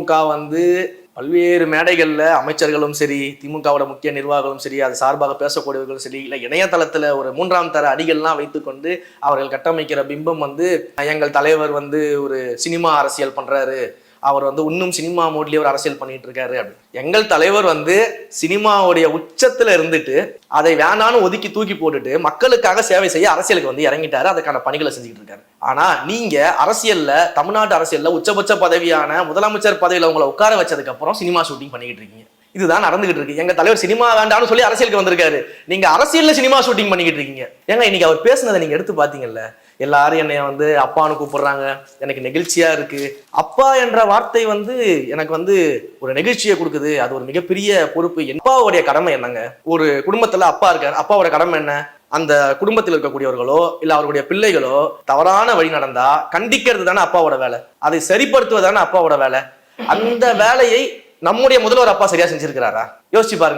திமுக வந்து பல்வேறு மேடைகள்ல அமைச்சர்களும் சரி, திமுகவோட முக்கிய நிர்வாகிகளும் சரி, அது சார்பாக பேசக்கூடியவர்களும் சரி, இல்லை இணையதளத்துல ஒரு 3ஆம் தர அடிகள்லாம் வைத்துக்கொண்டு அவர்கள் கட்டமைக்கிற பிம்பம் வந்து எங்கள் தலைவர் வந்து ஒரு சினிமா அரசியல் பண்றாரு, அவர் வந்து இன்னும் சினிமா மோட்லயே ஒரு அரசியல் பண்ணிட்டு இருக்காரு அப்படின்னு. எங்கள் தலைவர் வந்து சினிமாவுடைய உச்சத்துல இருந்துட்டு அதை வேணான்னு ஒதுக்கி தூக்கி போட்டுட்டு மக்களுக்காக சேவை செய்ய அரசியலுக்கு வந்து இறங்கிட்டாரு. அதுக்கான பணிகளை செஞ்சுட்டு இருக்காரு. ஆனா நீங்க அரசியல்ல, தமிழ்நாட்டு அரசியல்ல உச்சபட்ச பதவியான முதலமைச்சர் பதவியில உங்களை உட்கார வச்சதுக்கு அப்புறம் சினிமா ஷூட்டிங் பண்ணிக்கிட்டு இருக்கீங்க. இதுதான் நடந்துகிட்டு இருக்கு. எங்க தலைவர் சினிமா வேண்டாம்னு சொல்லி அரசியலுக்கு வந்திருக்காரு, நீங்க அரசியல்ல சினிமா ஷூட்டிங் பண்ணிக்கிட்டு இருக்கீங்க. ஏங்க இன்னைக்கு அவர் பேசுனதை நீங்க எடுத்து பாத்தீங்கல்ல, எல்லாரும் என்னைய வந்து அப்பான்னு கூப்பிடுறாங்க, எனக்கு நெகிழ்ச்சியா இருக்கு. அப்பா என்ற வார்த்தை வந்து எனக்கு வந்து ஒரு நெகிழ்ச்சியை கொடுக்குது. அது ஒரு மிகப்பெரிய பொறுப்பு. அப்பாவுடைய கடமை என்னங்க? ஒரு குடும்பத்துல அப்பா இருக்காரு, அப்பாவோட கடமை என்ன? அந்த குடும்பத்தில் இருக்கக்கூடியவர்களோ இல்ல அவருடைய பிள்ளைகளோ தவறான வழி நடந்தா கண்டிக்கிறது தானே அப்பாவோட வேலை, அதை சரிப்படுத்துவதானே அப்பாவோட வேலை. அந்த வேலையை நம்முடைய முதல்வர் அப்பா சரியா செஞ்சிருக்கிறாரா? யோசிச்சு பாருங்க.